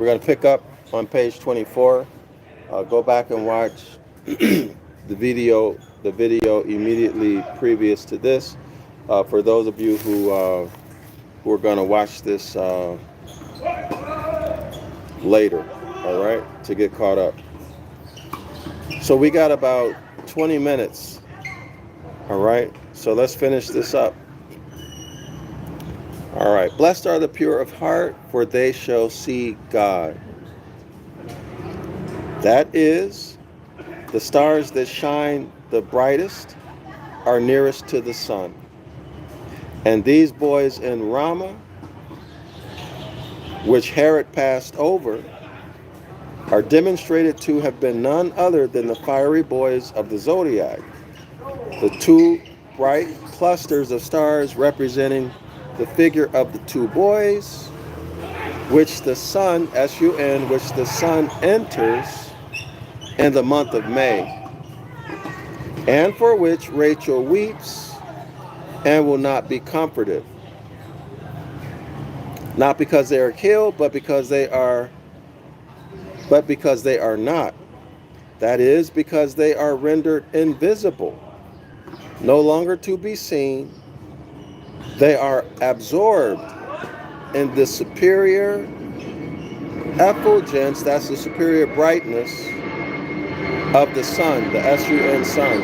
We're going to pick up on page 24. Go back and watch the video immediately previous to this. For those of you who are going to watch this later, all right, to get caught up. So we got about 20 minutes, all right? So let's finish this up. All right. Blessed are the pure of heart, for they shall see God. That is, the stars that shine the brightest are nearest to the sun. And these boys in Ramah, which Herod passed over, are demonstrated to have been none other than the fiery boys of the Zodiac, the two bright clusters of stars representing the figure of the two boys, which the sun, S-U-N, which the sun enters in the month of May, and for which Rachel weeps and will not be comforted, not because they are killed, but because they are not. That is, because they are rendered invisible, no longer to be seen. They are absorbed in the superior effulgence, that's the superior brightness of the sun, the S-U-N sun.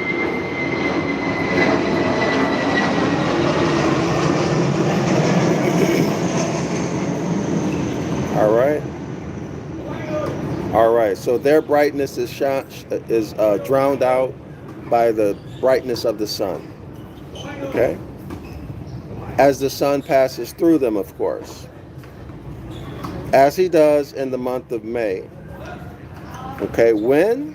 All right. So their brightness is drowned out by the brightness of the sun. Okay? As the sun passes through them, of course, as he does in the month of May. Okay, when,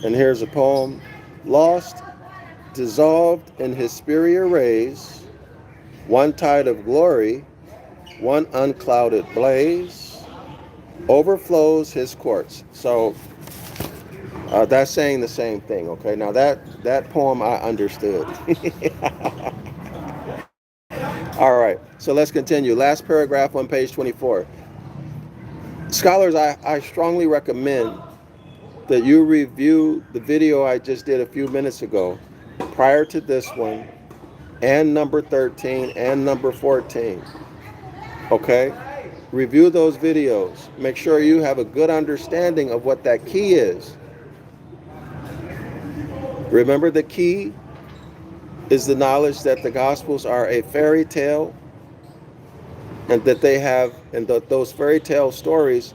and here's a poem, lost, dissolved in his superior rays, one tide of glory, one unclouded blaze, overflows his courts. So that's saying the same thing. Okay, now that poem I understood. All right, so let's continue. Last paragraph on page 24. Scholars, I strongly recommend that you review the video I just did a few minutes ago, prior to this one, and number 13 and number 14. Okay? Review those videos. Make sure you have a good understanding of what that key is. Remember, the key is the knowledge that the Gospels are a fairy tale, and that they have, and those fairy tale stories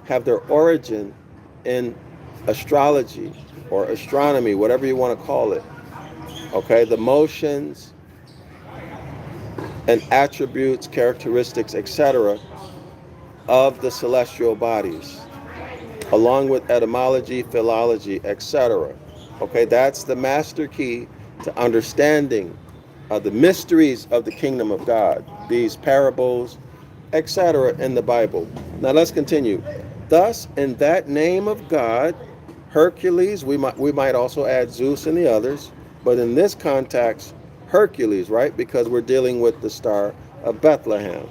have their origin in astrology or astronomy, whatever you want to call it. Okay, the motions and attributes, characteristics, etc. of the celestial bodies, along with etymology, philology, etc. Okay, that's the master key to understanding the mysteries of the kingdom of God, these parables, etc. in the Bible. Now let's continue. Thus, in that name of God, Hercules, we might also add Zeus and the others, but in this context, Hercules, right? Because we're dealing with the star of Bethlehem.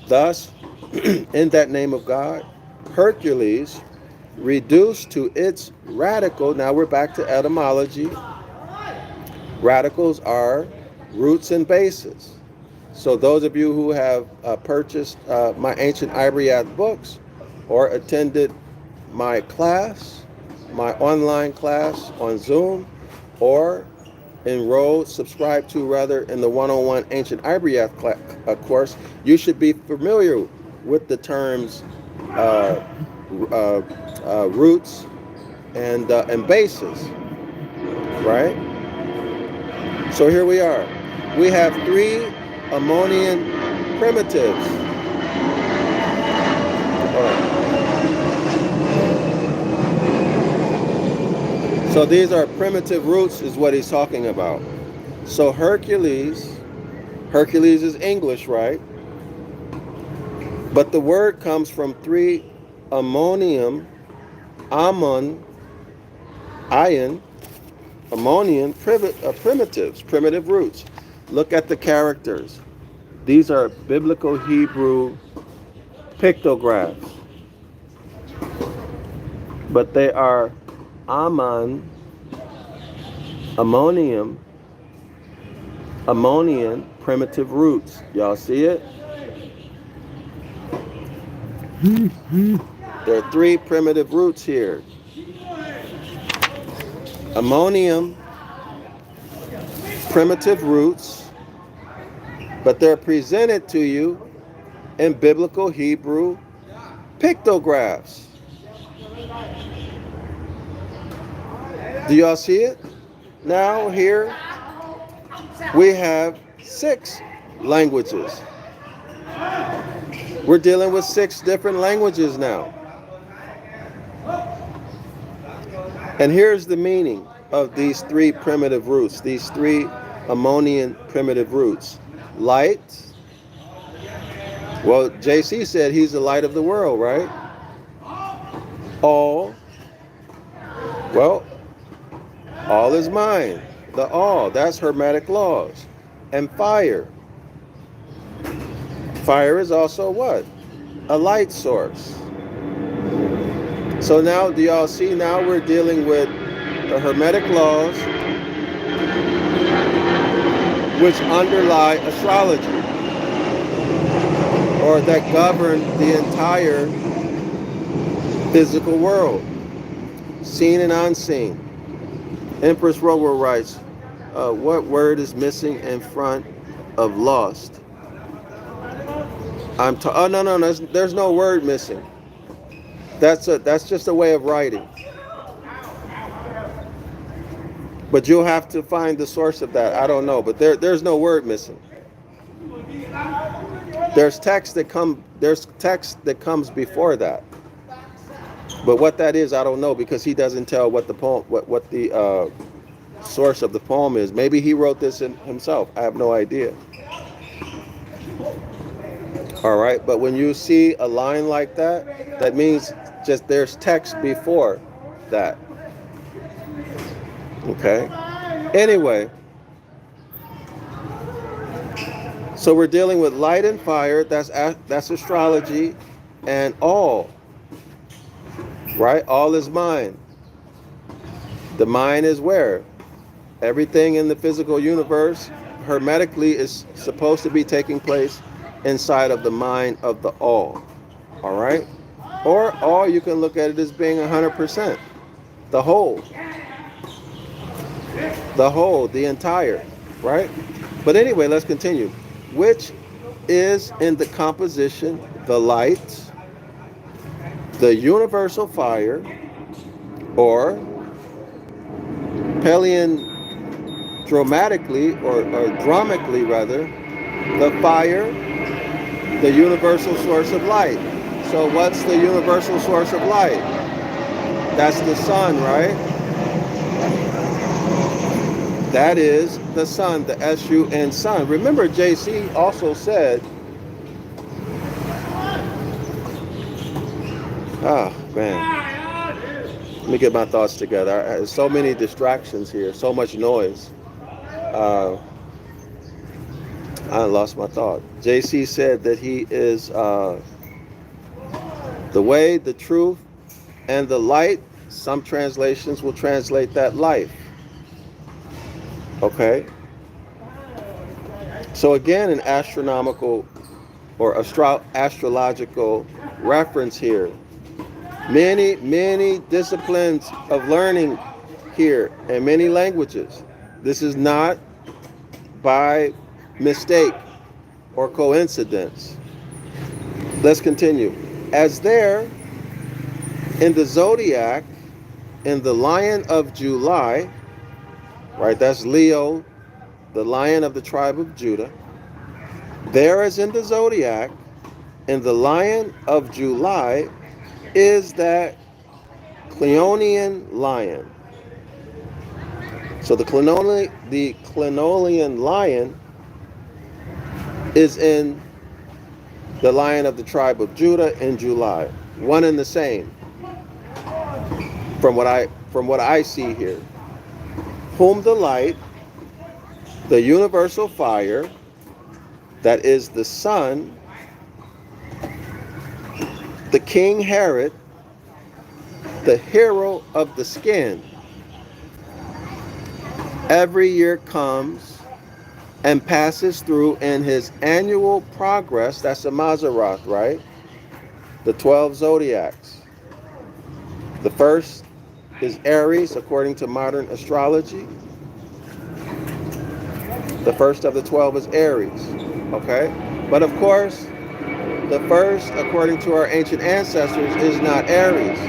Thus, in that name of God, Hercules, reduced to its radical, now we're back to etymology. Radicals are roots and bases. So those of you who have purchased my Ancient Ibaryath books or attended my class, my online class on Zoom, or subscribe to rather, in the 101 Ancient Ibaryath course, you should be familiar with the terms roots and bases, right? So here we are. We have three Ammonian primitives. So these are primitive roots is what he's talking about. So Hercules is English, right? But the word comes from three ammonium, ammon, iron, ammonian primitives, primitive roots. Look at the characters. These are biblical Hebrew pictographs. but they are amman, ammonium, ammonian primitive roots. Y'all see it? There are three primitive roots here. Ammonium primitive roots, but they're presented to you in biblical Hebrew pictographs. Do y'all see it? Now here we have 6 languages. We're dealing with 6 different languages now. And here's the meaning of these 3 primitive roots, these 3 ammonian primitive roots. Light. Well, JC said he's the light of the world, right? All. Well, all is mine. The all, that's Hermetic laws. And fire. Fire is also what? A light source. So now, do y'all see? Now we're dealing with the Hermetic laws which underlie astrology, or that govern the entire physical world, seen and unseen. Empress Rower writes, what word is missing in front of lost? Oh, no, there's no word missing. That's just a way of writing. But you'll have to find the source of that. I don't know, but there's no word missing. There's text that comes before that. But what that is, I don't know, because he doesn't tell what the poem, what the source of the poem is. Maybe he wrote this himself. I have no idea. All right, but when you see a line like that, that means just there's text before that. Okay. Anyway, so we're dealing with light and fire. That's astrology, and all. Right? All is mind. The mind is where? Everything in the physical universe hermetically is supposed to be taking place inside of the mind of the all. All right? Or all, you can look at it as being 100%. The whole. The whole, the entire. Right? But anyway, let's continue. Which is in the composition the light, the universal fire, or palindromatically, or dromically rather, the fire, the universal source of light. So what's the universal source of light? That's the sun, right? That is the sun, the S-U-N sun. Remember, JC also said, man, let me get my thoughts together. There's so many distractions here, so much noise. I lost my thought. JC said that he is the way, the truth, and the light. Some translations will translate that life. Okay? So again, an astronomical or astrological reference here. Many disciplines of learning here and many languages. This is not by mistake or coincidence. Let's continue. As there in the Zodiac, in the Lion of July, right, that's Leo, the Lion of the tribe of Judah. There is in the Zodiac, in the Lion of July, is that Cleonian lion. So the Cleonian lion is in the Lion of the tribe of Judah in July. One and the same. From what I see here. Whom the light, the universal fire, that is the sun, the King Herod, the hero of the skin, every year comes and passes through in his annual progress. That's a Mazzaroth, right? The 12 zodiacs. The first is Aries, according to modern astrology. The first of the 12 is Aries, okay? But of course, the first, according to our ancient ancestors, is not Aries.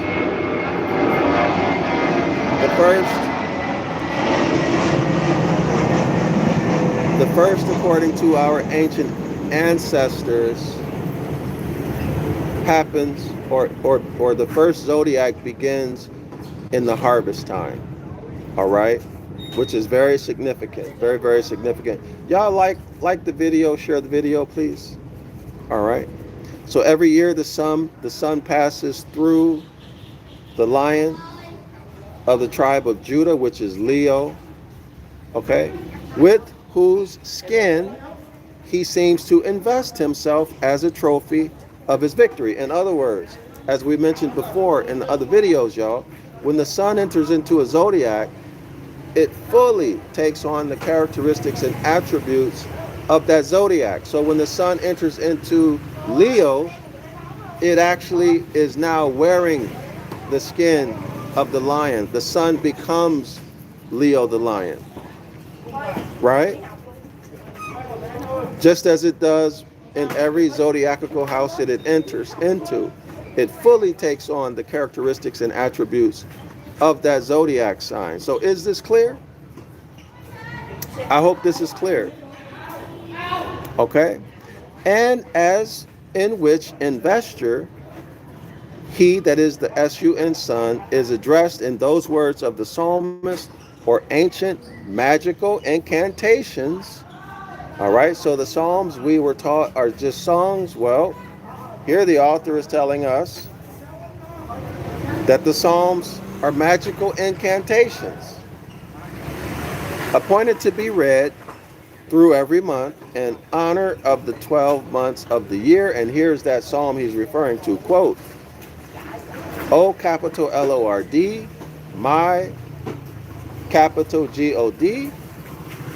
The first, according to our ancient ancestors, happens, or the first zodiac begins in the harvest time, all right? Which is very significant, very, very significant. Y'all like the video, share the video, please. All right. So every year the sun passes through the lion of the tribe of Judah, which is Leo, okay, with whose skin he seems to invest himself as a trophy of his victory. In other words, as we mentioned before in the other videos, y'all, when the sun enters into a zodiac, it fully takes on the characteristics and attributes of that zodiac. So when the sun enters into Leo, it actually is now wearing the skin of the lion. The sun becomes Leo the lion, right? Just as it does in every zodiacal house that it enters into, it fully takes on the characteristics and attributes of that zodiac sign. So is this clear? I hope this is clear. Okay? And as in which investure, he, that is the S-U-N sun, is addressed in those words of the psalmist or ancient magical incantations. All right, so the psalms we were taught are just songs. Well, here the author is telling us that the psalms are magical incantations appointed to be read through every month in honor of the 12 months of the year. And here's that psalm he's referring to, quote, O capital L-O-R-D, my capital G-O-D.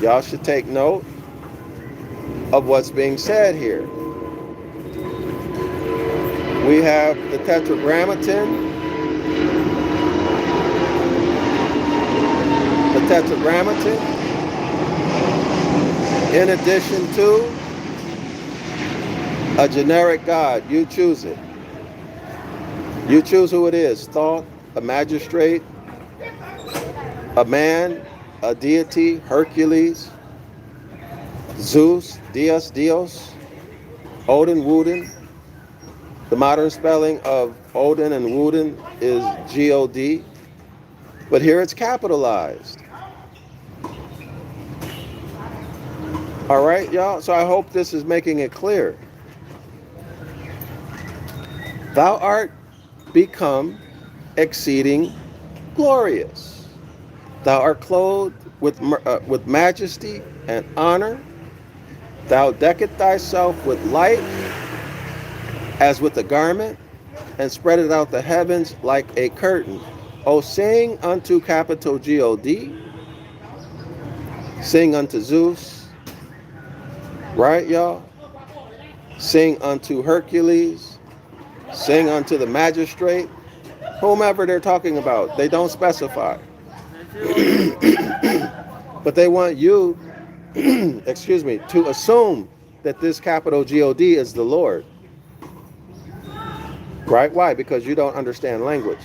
Y'all should take note of what's being said here. We have the Tetragrammaton. The Tetragrammaton, in addition to a generic God. You choose it. You choose who it is. Thought, a magistrate, a man, a deity, Hercules, Zeus, Dios, Odin, Woden. The modern spelling of Odin and Woden is G-O-D, but here it's capitalized. All right, y'all? So I hope this is making it clear. Thou art become exceeding glorious. Thou art clothed with majesty and honor. Thou deckest thyself with light as with a garment, and spreadest out the heavens like a curtain. O sing unto capital G-O-D. Sing unto Zeus. Right, y'all? Sing unto Hercules. Sing unto the magistrate. Whomever they're talking about, they don't specify. But they want you, excuse me, to assume that this capital G-O-D is the Lord. Right? Why? Because you don't understand language.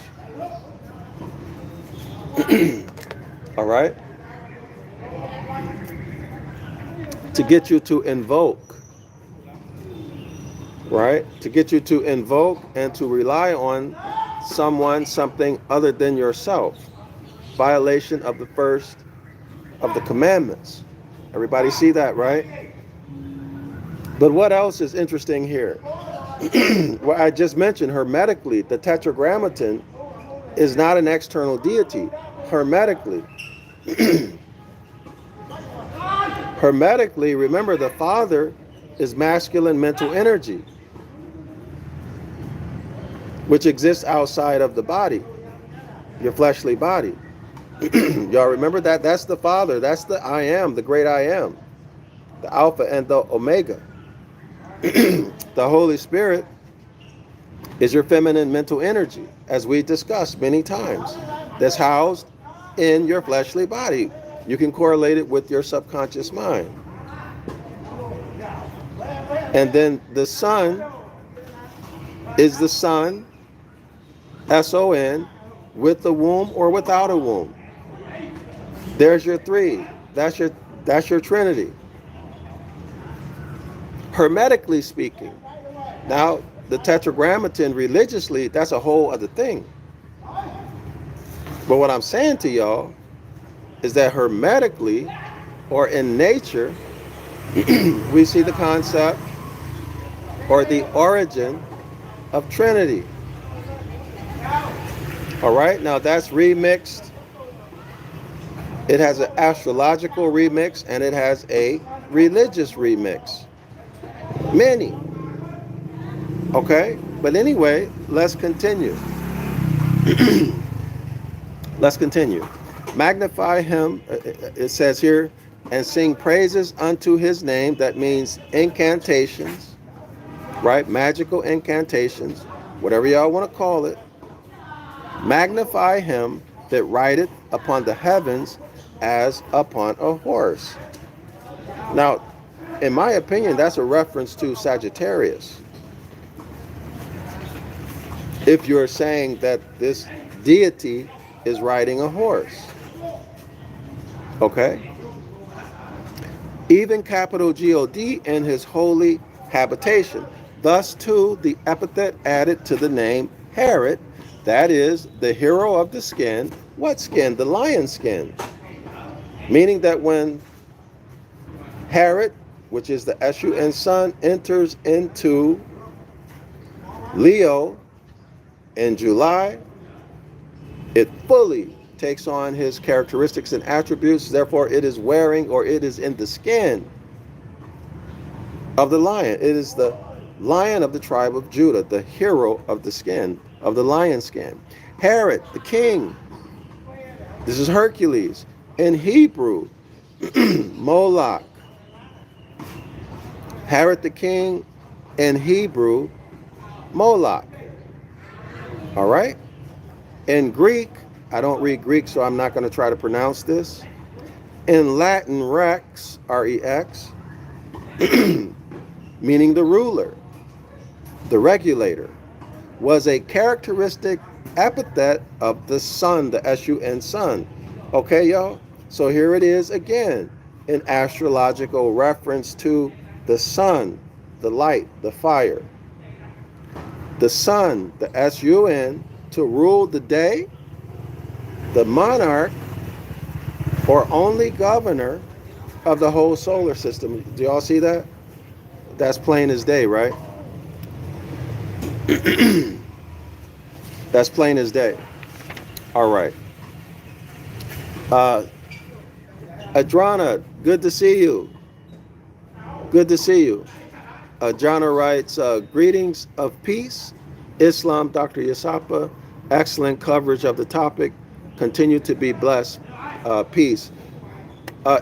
All right? To get you to invoke, right? To get you to invoke and to rely on someone, something other than yourself. Violation of the first of the commandments. Everybody see that, right? But what else is interesting here? Well, I just mentioned hermetically, the Tetragrammaton is not an external deity. Hermetically. Hermetically, remember, the Father is masculine mental energy, which exists outside of the body. your fleshly body. Y'all remember that? That's the Father. That's the I am, the great I am, the Alpha and the Omega. The Holy Spirit is your feminine mental energy, as we discussed many times, that's housed in your fleshly body. You can correlate it with your subconscious mind. And then the Son is the Son, S-O-N, with the womb or without a womb. There's your three. That's your Trinity. Hermetically speaking. Now, the Tetragrammaton religiously, that's a whole other thing. But what I'm saying to y'all is that hermetically, or in nature, we see the concept or the origin of Trinity. All right, now that's remixed. It has an astrological remix and it has a religious remix. Many. Okay, but anyway, let's continue. Let's continue. Magnify him, it says here, and sing praises unto his name. That means incantations, right? Magical incantations, whatever y'all want to call it. Magnify him that rideth upon the heavens as upon a horse. Now, in my opinion, that's a reference to Sagittarius. If you're saying that this deity is riding a horse. Okay? Even capital G-O-D in his holy habitation. Thus, too, the epithet added to the name Herod, that is, the hero of the skin. What skin? The lion skin. Meaning that when Herod, which is the Escheat sun, enters into Leo in July, it fully takes on his characteristics and attributes. Therefore, it is wearing, or it is in the skin of the lion. It is the lion of the tribe of Judah, the hero of the skin, of the lion skin. Herod, the king. This is Hercules. In Hebrew, Moloch. Herod the king, in Hebrew, Moloch. All right? In Greek, I don't read Greek, so I'm not going to try to pronounce this. In Latin, Rex, R-E-X, meaning the ruler, the regulator, was a characteristic epithet of the sun, the Escheat sun. Okay, y'all? So here it is again, an astrological reference to the sun, the light, the fire. The sun, the S-U-N, to rule the day, the monarch, or only governor of the whole solar system. Do y'all see that? That's plain as day, right? That's plain as day. All right. Adrana, good to see you. Good to see you. Adrana writes, greetings of peace. Islam, Dr. Yasapa, excellent coverage of the topic. Continue to be blessed. Peace.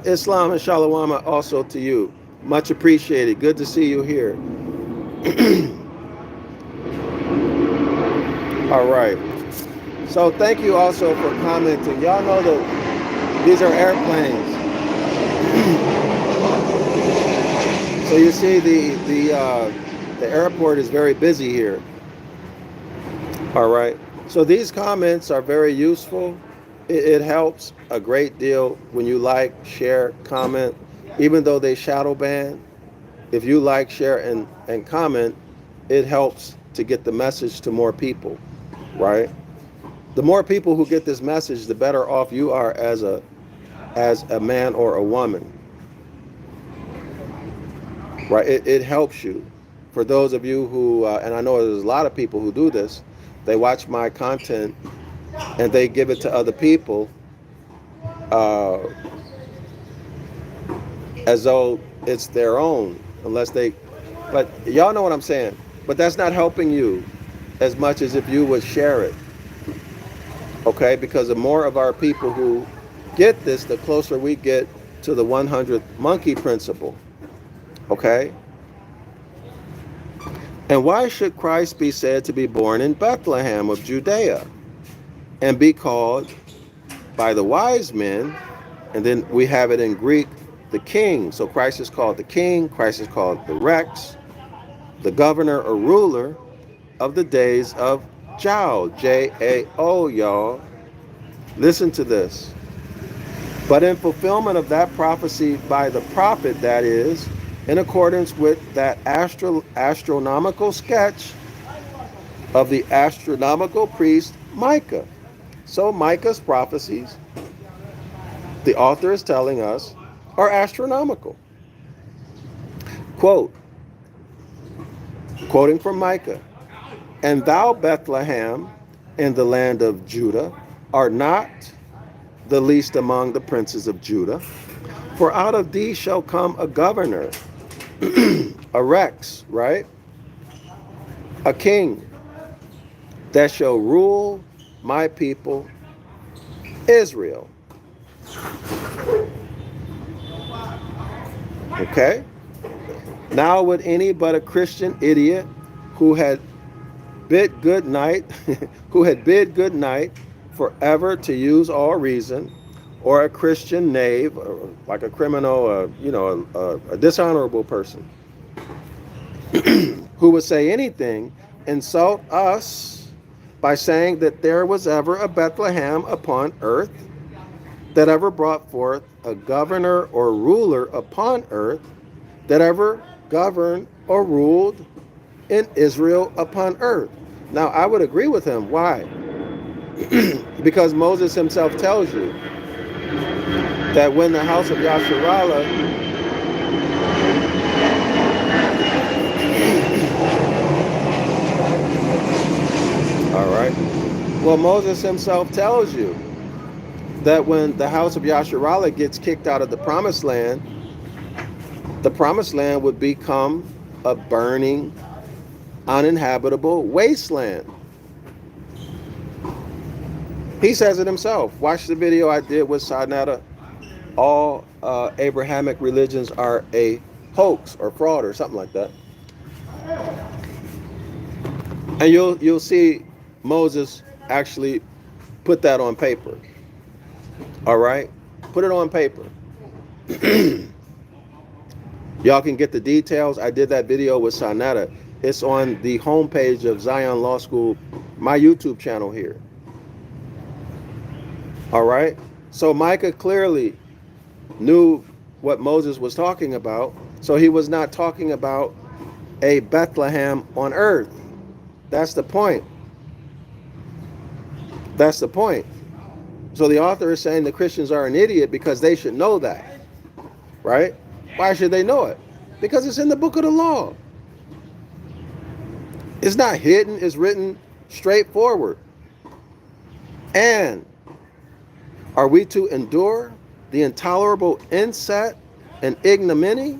Islam and Shalom also to you. Much appreciated. Good to see you here. All right. So thank you also for commenting. Y'all know that these are airplanes. So you see the airport is very busy here. All right. So these comments are very useful. It helps a great deal when you like, share, comment, even though they shadow ban. If you like, share, and comment, it helps to get the message to more people, right? The more people who get this message, the better off you are as a man or a woman, right? It helps you. For those of you who, and I know there's a lot of people who do this, they watch my content and they give it to other people as though it's their own, unless they, but y'all know what I'm saying. But that's not helping you as much as if you would share it. Okay, because the more of our people who get this, the closer we get to the 100th monkey principle. Okay? And why should Christ be said to be born in Bethlehem of Judea and be called by the wise men? And then we have it in Greek, the king. So Christ is called the king, Christ is called the Rex, the governor or ruler of the days of Jao, J-A-O, y'all. Listen to this. But in fulfillment of that prophecy by the prophet, that is, in accordance with that astronomical sketch of the astronomical priest Micah. So Micah's prophecies, the author is telling us, are astronomical. Quote, quoting from Micah, "And thou, Bethlehem, in the land of Judah, art not the least among the princes of Judah, for out of thee shall come a governor," a Rex, right? "A king that shall rule my people Israel." Okay? Now would any but a Christian idiot who had bid good night, who had bid good night forever to use all reason, or a Christian knave, or like a criminal, a dishonorable person, who would say anything, insult us by saying that there was ever a Bethlehem upon earth, that ever brought forth a governor or ruler upon earth, that ever governed or ruled in Israel upon earth. Now, I would agree with him. Why? Because Moses himself tells you that when the house of Yasharallah all right. Well, Moses himself tells you that when the house of Yasharallah gets kicked out of the promised land would become a burning, uninhabitable wasteland. He says it himself. Watch the video I did with Sarnetta. All Abrahamic religions are a hoax or fraud or something like that. And you'll see Moses actually put that on paper. All right? Put it on paper. Y'all can get the details. I did that video with Sarnetta. It's on the homepage of Zion Law School, my YouTube channel here. All right? So Micah clearly knew what Moses was talking about. So he was not talking about a Bethlehem on earth. That's the point. That's the point. So the author is saying the Christians are an idiot because they should know that. Right? Why should they know it? Because it's in the book of the law. It's not hidden, it's written straightforward. And are we to endure the intolerable insult and ignominy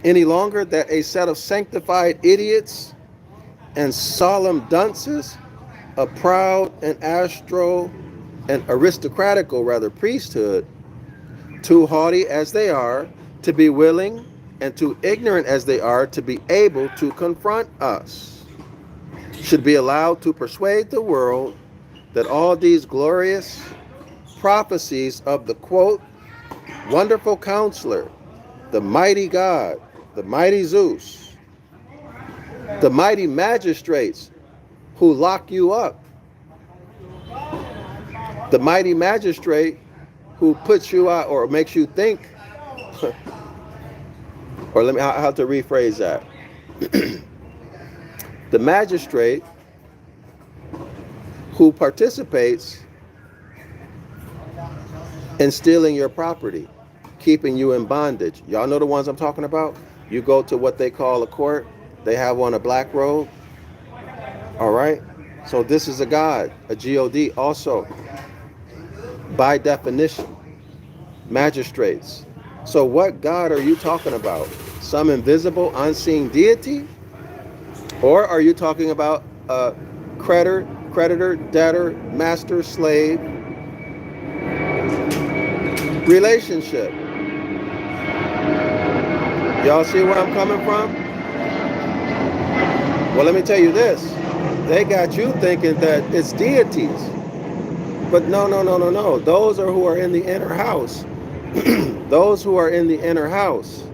any longer that a set of sanctified idiots and solemn dunces, a proud and aristocratical priesthood, too haughty as they are to be willing and too ignorant as they are to be able to confront us, should be allowed to persuade the world that all these glorious prophecies of the, quote, wonderful counselor, the mighty God, the mighty Zeus, the mighty magistrates who lock you up, the mighty magistrate who puts you out or makes you think, or I have to rephrase that. The magistrate who participates in stealing your property, keeping you in bondage. Y'all know the ones I'm talking about? You go to what they call a court. They have on a black robe. All right? So this is a God, a God also. By definition, magistrates. So what God are you talking about? Some invisible, unseen deity? Or are you talking about a creditor creditor, debtor, master, slave relationship. Y'all see where I'm coming from? Well, let me tell you this. They got you thinking that it's deities. But no, no, no, no, no. Those are who are in the inner house. Those who are in the inner house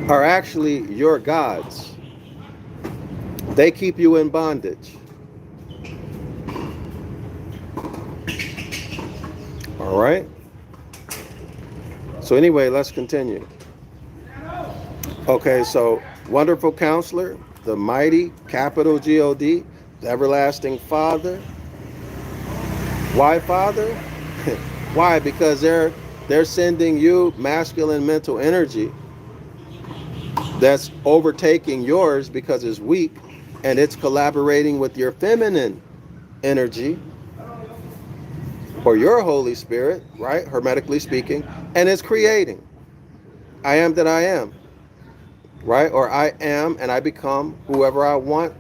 are actually your gods. They keep you in bondage. All right? So anyway, let's continue. Okay, so wonderful counselor, the mighty, capital G-O-D, the everlasting Father. Why Father? Why? Because they're sending you masculine mental energy that's overtaking yours because it's weak, and it's collaborating with your feminine energy or your Holy Spirit, right? Hermetically speaking, and it's creating. I am that I am, right? Or I am and I become whoever I want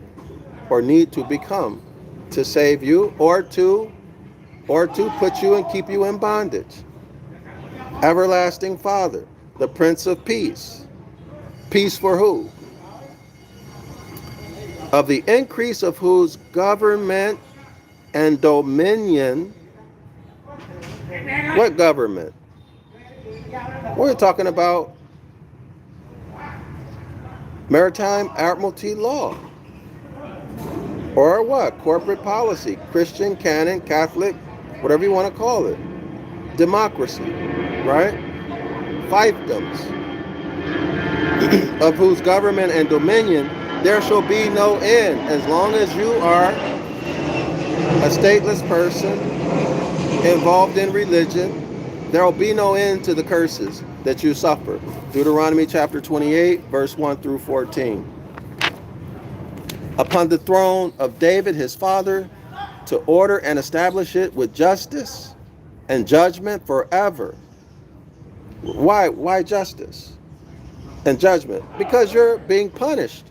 or need to become to save you or to put you and keep you in bondage. Everlasting Father, the Prince of Peace. Peace for who? Of the increase of whose government and dominion. What government? We're talking about maritime admiralty law. Or what? Corporate policy, Christian, canon, Catholic, whatever you want to call it. Democracy, right? Fiefdoms. Of whose government and dominion there shall be no end. As long as you are a stateless person involved in religion, there will be no end to the curses that you suffer. Deuteronomy chapter 28, verse 1 through 14. Upon the throne of David his father, to order and establish it with justice and judgment forever. Why justice and judgment? Because you're being punished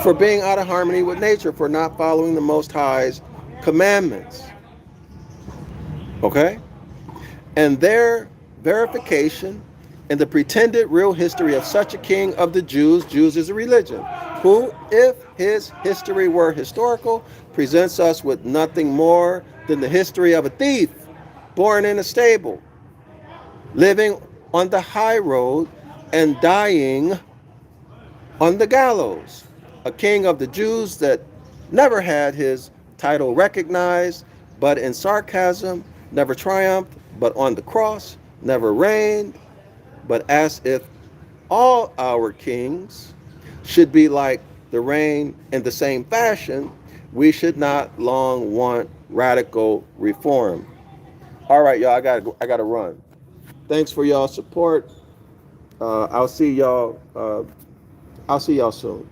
for being out of harmony with nature, for not following the Most High's commandments. Okay? And their verification in the pretended real history of such a king of the Jews is a religion, who, if his history were historical, presents us with nothing more than the history of a thief born in a stable, living on the high road and dying on the gallows. A king of the Jews that never had his title recognized, but in sarcasm, never triumphed, but on the cross, never reigned, but as if all our kings should be like the reign in the same fashion, we should not long want radical reform. All right, y'all, I gotta run. Thanks for y'all support. I'll see y'all soon.